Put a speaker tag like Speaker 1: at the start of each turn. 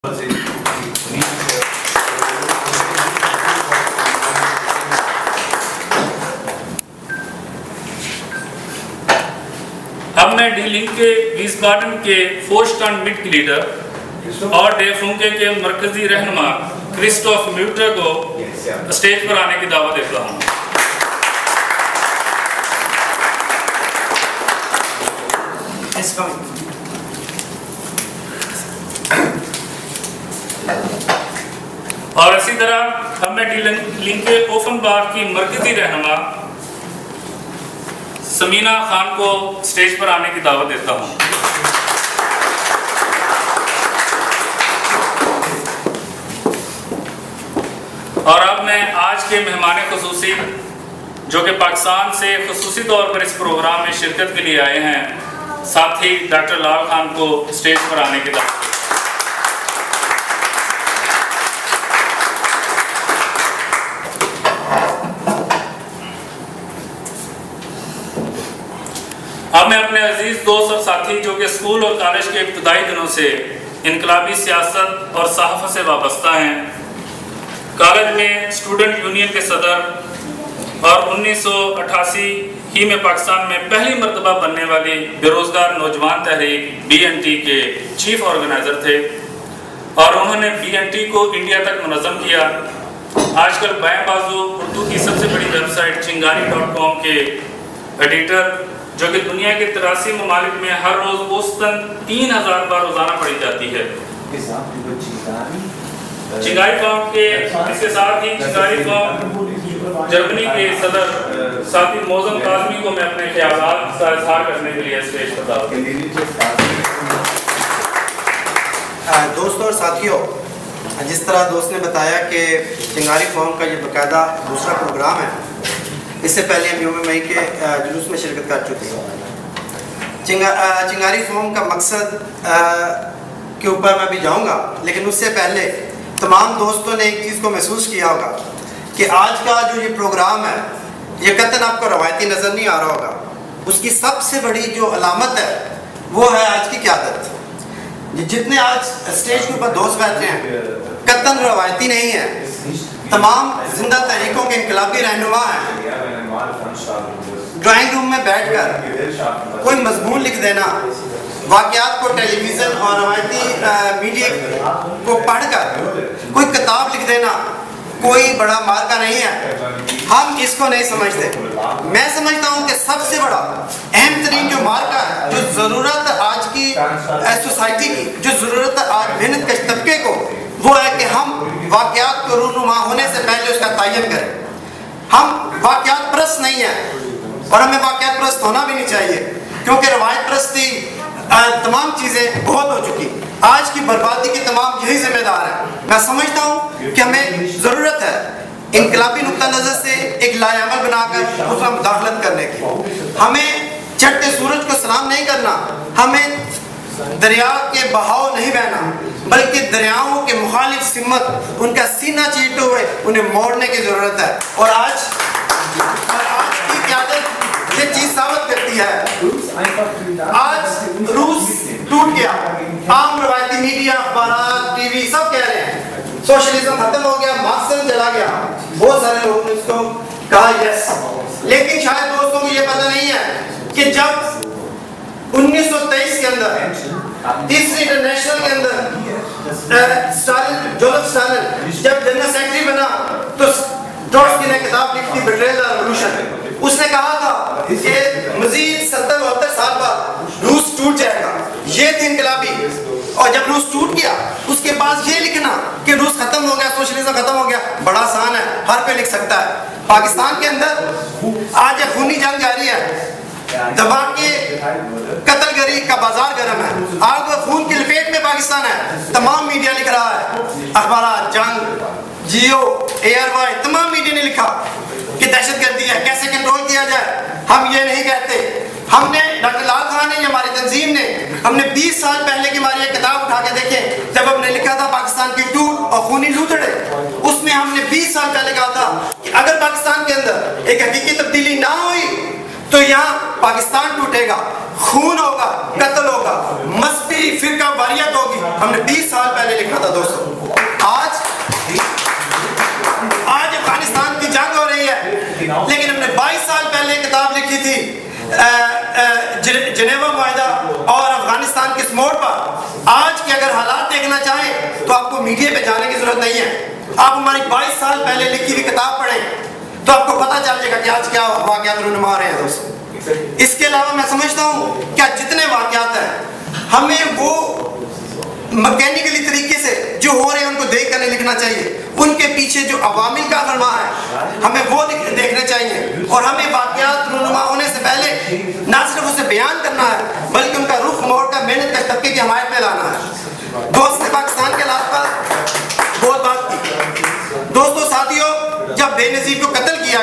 Speaker 1: अब मैं D link के विस्बाडन के फोर्स्टन मिड लीडर और डे फुंके के मरकजी रहनुमा क्रिस्टोफ म्यूटर को स्टेज पर आने की दावत देता हूँ। और इसी तरह अब मैं डी लिंक के ओफनबाग की मरकजी रहनुमा समीना खान को स्टेज पर आने की दावत देता हूँ। और अब मैं आज के मेहमान खुसूसी जो कि पाकिस्तान से खुसूसी तौर पर इस प्रोग्राम में शिरकत के लिए आए हैं, साथी डॉक्टर लाल खान को स्टेज पर आने की दावत। अब मैं अपने अजीज दोस्त और साथी जो कि स्कूल और कॉलेज के इब्तदाई दिनों से इनकलाबी सियासत और सहाफ़त से वाबस्ता हैं, कॉलेज में स्टूडेंट यूनियन के सदर और 1988 ही में पाकिस्तान में पहली मरतबा बनने वाली बेरोज़गार नौजवान तहरीक BNT के चीफ ऑर्गेनाइज़र थे और उन्होंने BNT को इंडिया तक मुनज़्ज़म किया। आजकल बाएं बाजू उर्दू की सबसे बड़ी वेबसाइट चिंगारी.com के एडिटर जो कि दुनिया के 83 ममालिक में हर रोज औसतन 3000 बार रोजाना पढ़ी जाती है। चिंगारी.com के इसके साथ ही चिंगारी.com जर्मनी के सदर साथी मौजम काज़मी को मैं अपने ख्यालात का इज़हार करने के लिए स्टेज पर दावत देता हूं।
Speaker 2: दोस्तों और साथियों, जिस तरह दोस्त ने बताया कि चिंगारी.com का ये बाकायदा दूसरा प्रोग्राम है, इससे पहले हम यौम मई के जुलूस में शिरकत कर चुके हैं। चिंगारी.com का मकसद के ऊपर मैं भी जाऊंगा, लेकिन उससे पहले तमाम दोस्तों ने एक चीज़ को महसूस किया होगा कि आज का जो ये प्रोग्राम है ये कतन आपको रवायती नज़र नहीं आ रहा होगा। उसकी सबसे बड़ी जो अलामत है वो है आज की क़यादत। जितने आज स्टेज के ऊपर दोस्त बैठे हैं कतन रवायती नहीं है, तमाम जिंदा तहरीकों के इनकलाबी रहनुमा हैं। ड्राइंग रूम में बैठकर कोई मजमून लिख देना, वाक़यात को टेलीविज़न और रवायती मीडिया को पढ़कर कोई किताब लिख देना कोई बड़ा मार्का नहीं है। हम इसको नहीं समझते। मैं समझता हूँ कि सबसे बड़ा अहम तरीन जो मार्का है, जो ज़रूरत आज की सोसाइटी की, जो ज़रूरत आज मेहनत कश तबके को, वो है कि हम वाक़यात को रूनुमा होने से पहले उसका तयन करें। हम वाक़यात परस्त नहीं हैं और हमें वाक़यात परस्त होना भी नहीं चाहिए, क्योंकि रवायत परस्ती तमाम चीज़ें बहुत हो चुकी। आज की बर्बादी की तमाम यही जिम्मेदार है। मैं समझता हूँ कि हमें ज़रूरत है इनकलाबी नुक्ता नज़र से एक लायामल बनाकर उसमें मुदाखलत करने की। हमें चढ़ते सूरज को सलाम नहीं करना, हमें दरिया के बहाव नहीं बहना, बल्कि दरियाओं के मुखालिफ सिमत उनका सीना चीरते हुए उन्हें मोड़ने की ज़रूरत है। और आज की क़यादत ये चीज़ साबित करती है। आज रूस टूट गया, आम रवायती मीडिया, अखबार, टीवी सब कह रहे हैं सोशलिज्म खत्म हो गया, मार्क्सिज्म चला गया। बहुत सारे लोगों ने इसको कहा यस, लेकिन शायद दोस्तों को ये पता नहीं है कि जब 1923 के अंदर तीसरी इंटरनेशनल के अंदर जोसेफ स्टालिन जब जनरल सेक्रेटरी बना तो ट्रोट्स्की ने किताब लिखी थी बिट्रेयल द रेवोल्यूशन। उसने कहा था कि मजीद 70-72 साल बाद रूस टूट जाएगा। ये थी इनकलाबी। और जब रूस टूट गया उसके बाद ये लिखना कि रूस खत्म हो गया, सोशलिज्म खत्म हो गया, बड़ा आसान है, हर कोई लिख सकता है। पाकिस्तान के अंदर आज एक खूनी जंग जारी है, दबा के कत्लगरी का बाजार गर्म है, आग व खून की लपेट में पाकिस्तान है। तमाम मीडिया लिख रहा है, अखबार, जंग, जियो, ARY, तमाम मीडिया ने लिखा कि दहशतगर्दी है, कैसे कंट्रोल किया जाए। हम ये नहीं कहते। हमने डॉक्टर लाल खान ने, हमारी तंजीम ने, हमने 20 साल पहले की हमारी एक किताब उठा के देखें, जब हमने लिखा था पाकिस्तान की टूट और खूनी लूथड़े, उसमें हमने 20 साल पहले कहा था कि अगर पाकिस्तान के अंदर एक हकीकी तब्दीली ना हुई तो यहाँ पाकिस्तान टूटेगा, खून होगा, कत्ल होगा, मजहबी फिरका वारियत होगी, हमने 20 साल पहले लिखा था दोस्तों। आज अफगानिस्तान की जंग हो रही है, लेकिन हमने 22 साल पहले किताब लिखी थी जिनेवा मुआहिदा और अफगानिस्तान के मोड़ पर। आज के अगर हालात देखना चाहें तो आपको मीडिया पे जाने की जरूरत नहीं है। आप हमारी 22 साल पहले लिखी हुई किताब पढ़ें तो आपको पता चल जाएगा कि आज क्या वाक़यात रूनुमा रहे हैं दोस्तों। इसके अलावा मैं समझता हूँ क्या जितने वाक़यात हैं हमें वो मैकेनिकली तरीके से जो हो रहे हैं उनको देख कर नहीं लिखना चाहिए। उनके पीछे जो अवामिल का फरमा है हमें वो देखने चाहिए, और हमें वाक़यात रूनुमा होने से पहले ना सिर्फ उसे बयान करना है बल्कि उनका रुख मोड़ कर मेहनत कर तबके की हमायत में लाना है। दोस्त ने पाकिस्तान के हालात पर बहुत बात की। दोस्तों साथियों, जब बेनज़ीर को कत्ल